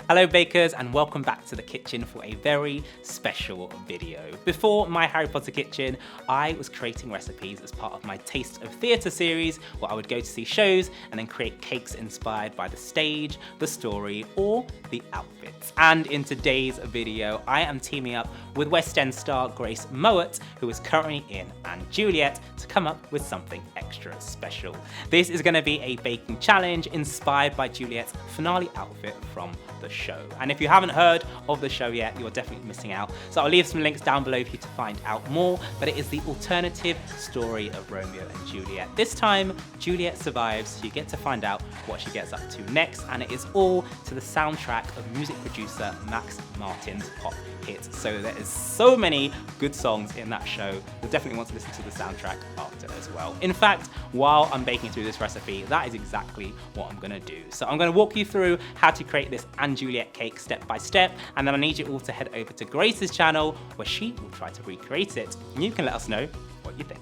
Hello bakers and welcome back to the kitchen for a very special video. Before my Harry Potter kitchen, I was creating recipes as part of my Taste of Theatre series where I would go to see shows and then create cakes inspired by the stage, the story or the outfits. And in today's video, I am teaming up with West End star Grace Mouat, who is currently in Juliet, to come up with something extra special. This is going to be a baking challenge inspired by Juliet's finale outfit from the show. And if you haven't heard of the show yet, you're definitely missing out. So I'll leave some links down below for you to find out more, but it is the alternative story of Romeo and Juliet. This time, Juliet survives, so you get to find out what she gets up to next, and it is all to the soundtrack of music producer Max Martin's pop hits. So there is so many good songs in that show. You'll definitely want to listen to the soundtrack after as well. In fact, while I'm baking through this recipe, that is exactly what I'm gonna do. So I'm gonna walk you through how to create this Juliet cake step by step, and then I need you all to head over to Grace's channel where she will try to recreate it, and you can let us know what you think.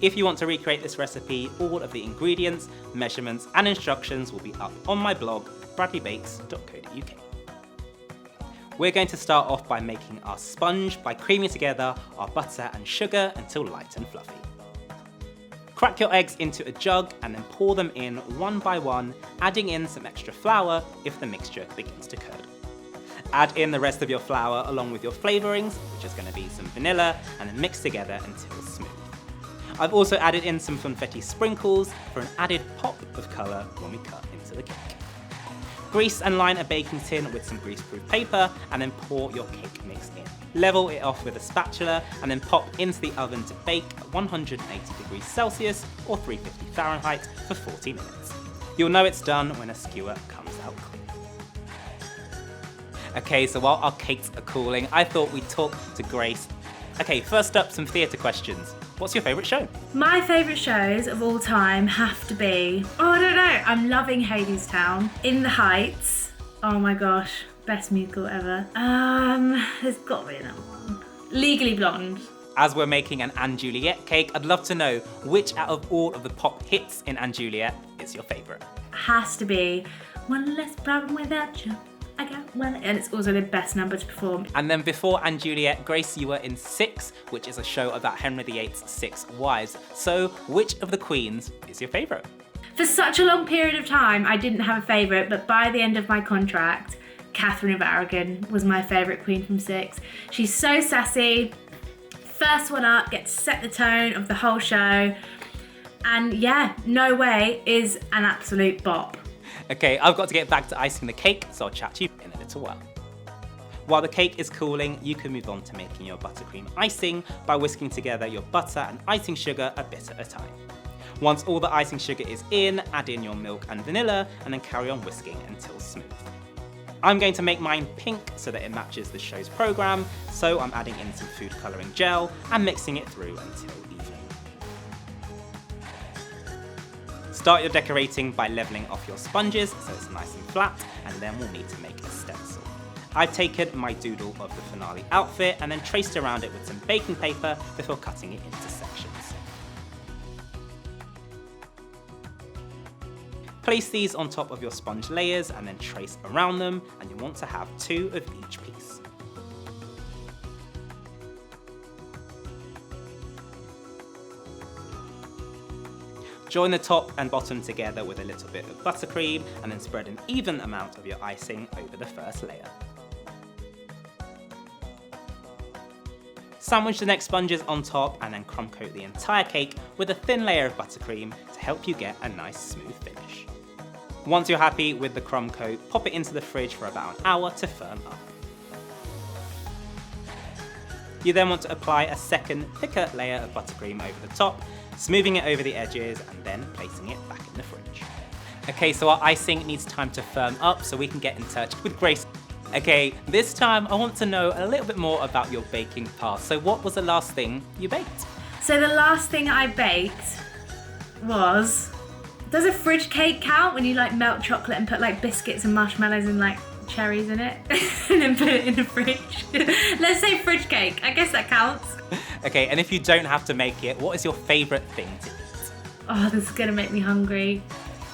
If you want to recreate this recipe, all of the ingredients, measurements and instructions will be up on my blog, bradleybakes.co.uk. We're going to start off by making our sponge by creaming together our butter and sugar until light and fluffy. Crack your eggs into a jug and then pour them in one by one, adding in some extra flour if the mixture begins to curdle. Add in the rest of your flour along with your flavourings, which is going to be some vanilla, and then mix together until smooth. I've also added in some confetti sprinkles for an added pop of colour when we cut into the cake. Grease and line a baking tin with some greaseproof paper and then pour your cake mix in. Level it off with a spatula and then pop into the oven to bake at 180 degrees Celsius or 350 Fahrenheit for 40 minutes. You'll know it's done when a skewer comes out clear. Okay, so while our cakes are cooling, I thought we'd talk to Grace. Okay, first up, some theatre questions. What's your favourite show? My favourite shows of all time have to be, I don't know, I'm loving Hadestown. In the Heights, oh my gosh, best musical ever. There's got to be another one. Legally Blonde. As we're making an Juliet cake, I'd love to know which out of all of the pop hits in Juliet is your favourite? Has to be One Less Problem Without You. I got one, and it's also the best number to perform. And then before Juliet, Grace, you were in Six, which is a show about Henry VIII's 6 wives. So which of the queens is your favourite? For such a long period of time, I didn't have a favourite, but by the end of my contract, Catherine of Aragon was my favourite queen from Six. She's so sassy, first one up, gets to set the tone of the whole show, and yeah, No Way is an absolute bop. Okay, I've got to get back to icing the cake, so I'll chat to you in a little while. While the cake is cooling, you can move on to making your buttercream icing by whisking together your butter and icing sugar a bit at a time. Once all the icing sugar is in, add in your milk and vanilla, and then carry on whisking until smooth. I'm going to make mine pink so that it matches the show's programme, so I'm adding in some food colouring gel and mixing it through until even. Start your decorating by levelling off your sponges so it's nice and flat, and then we'll need to make a stencil. I've taken my doodle of the finale outfit and then traced around it with some baking paper before cutting it into sections. Place these on top of your sponge layers and then trace around them, and you want to have 2 of each piece. Join the top and bottom together with a little bit of buttercream and then spread an even amount of your icing over the first layer. Sandwich the next sponges on top and then crumb coat the entire cake with a thin layer of buttercream to help you get a nice smooth finish. Once you're happy with the crumb coat, pop it into the fridge for about an hour to firm up. You then want to apply a second, thicker layer of buttercream over the top, smoothing it over the edges and then placing it back in the fridge. Okay, so our icing needs time to firm up so we can get in touch with Grace. Okay, this time I want to know a little bit more about your baking past. So what was the last thing you baked? So the last thing I baked was, does a fridge cake count when you like melt chocolate and put like biscuits and marshmallows and like cherries in it and then put it in the fridge? Let's say fridge cake, I guess that counts. Okay, and if you don't have to make it, what is your favourite thing to eat? Oh, this is gonna make me hungry.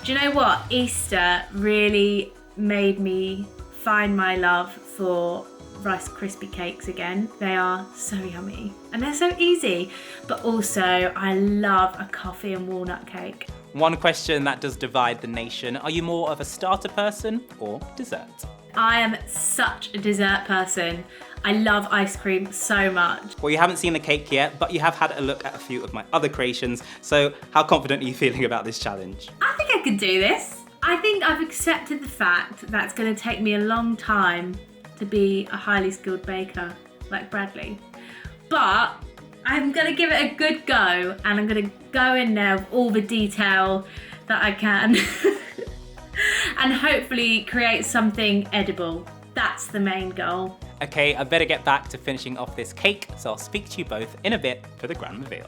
Do you know what? Easter really made me find my love for Rice Krispie cakes again. They are so yummy and they're so easy, but also I love a coffee and walnut cake. One question that does divide the nation, are you more of a starter person or dessert? I am such a dessert person. I love ice cream so much. Well, you haven't seen the cake yet, but you have had a look at a few of my other creations, so how confident are you feeling about this challenge? I think I could do this. I think I've accepted the fact that it's going to take me a long time to be a highly skilled baker like Bradley. But I'm going to give it a good go, and I'm going to go in there with all the detail that I can and hopefully create something edible. That's the main goal. Okay, I better get back to finishing off this cake, so I'll speak to you both in a bit for the grand reveal.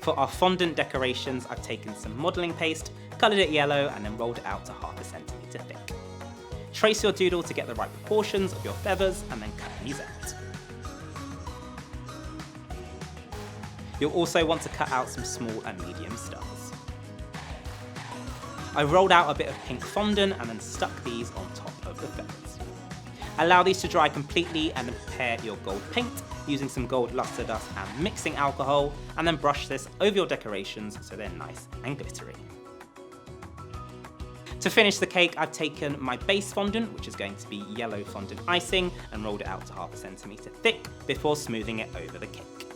For our fondant decorations, I've taken some modelling paste, coloured it yellow, and then rolled it out to 1/2 centimetre thick. Trace your doodle to get the right proportions of your feathers, and then cut these out. You'll also want to cut out some small and medium stars. I rolled out a bit of pink fondant and then stuck these on top of the feathers. Allow these to dry completely and then prepare your gold paint using some gold luster dust and mixing alcohol, and then brush this over your decorations so they're nice and glittery. To finish the cake, I've taken my base fondant, which is going to be yellow fondant icing, and rolled it out to 1/2 centimetre thick before smoothing it over the cake.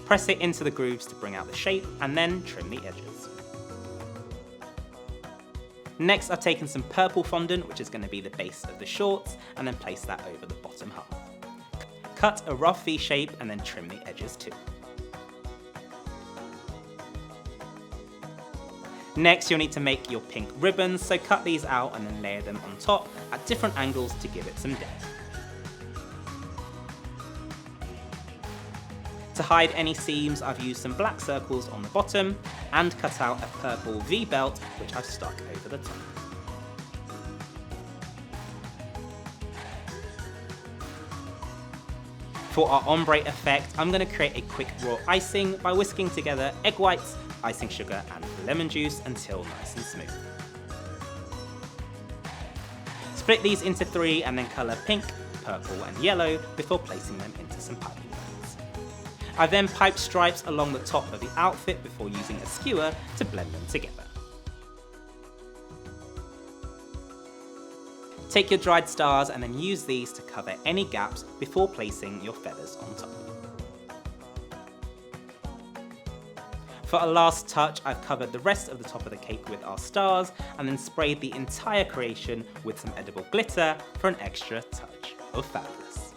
Press it into the grooves to bring out the shape, and then trim the edges. Next, I've taken some purple fondant, which is going to be the base of the shorts, and then place that over the bottom half. Cut a rough V shape and then trim the edges too. Next, you'll need to make your pink ribbons, so cut these out and then layer them on top at different angles to give it some depth. To hide any seams, I've used some black circles on the bottom and cut out a purple V belt, which I've stuck over the top. For our ombre effect, I'm going to create a quick raw icing by whisking together egg whites, icing sugar and lemon juice until nice and smooth. Split these into 3 and then colour pink, purple and yellow before placing them into some piping lines. I then pipe stripes along the top of the outfit before using a skewer to blend them together. Take your dried stars and then use these to cover any gaps before placing your feathers on top. For a last touch, I've covered the rest of the top of the cake with our stars and then sprayed the entire creation with some edible glitter for an extra touch of fabulous.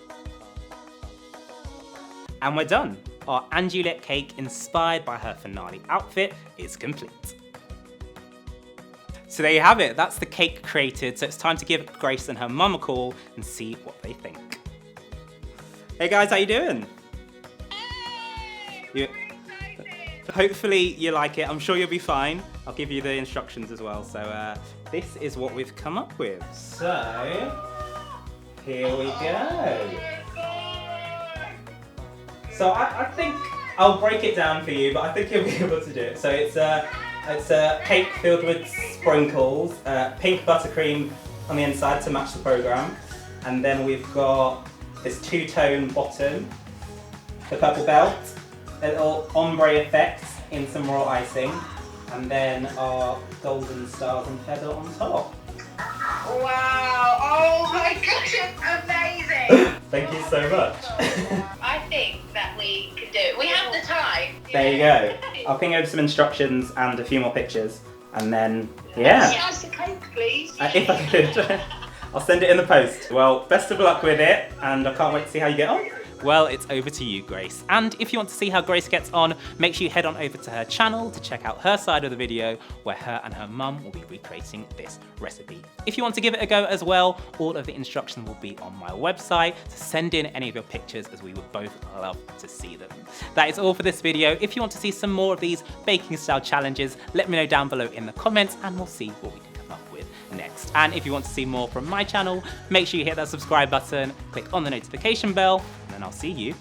And we're done! Our Juliet cake, inspired by her finale outfit, is complete. So there you have it, that's the cake created, so it's time to give Grace and her mum a call and see what they think. Hey guys, how you doing? Hopefully you like it, I'm sure you'll be fine. I'll give you the instructions as well. So this is what we've come up with. So, here we go. So I think I'll break it down for you, but I think you'll be able to do it. So it's a cake filled with sprinkles, pink buttercream on the inside to match the programme. And then we've got this two-tone bottom, the purple belt, a little ombre effect in some raw icing, and then our golden stars and feather on top. Wow! Oh my gosh, it's amazing! Thank you so much. I think that we can do it. We have the time. There you go. I'll ping over some instructions and a few more pictures, and then, yeah. Yes, the cake, please. If I could. I'll send it in the post. Well, best of luck with it, and I can't wait to see how you get on. Well, it's over to you, Grace. And if you want to see how Grace gets on, make sure you head on over to her channel to check out her side of the video where her and her mum will be recreating this recipe. If you want to give it a go as well, all of the instructions will be on my website, so send in any of your pictures as we would both love to see them. That is all for this video. If you want to see some more of these baking style challenges, let me know down below in the comments and we'll see what we can come up with next. And if you want to see more from my channel, make sure you hit that subscribe button, click on the notification bell, and I'll see you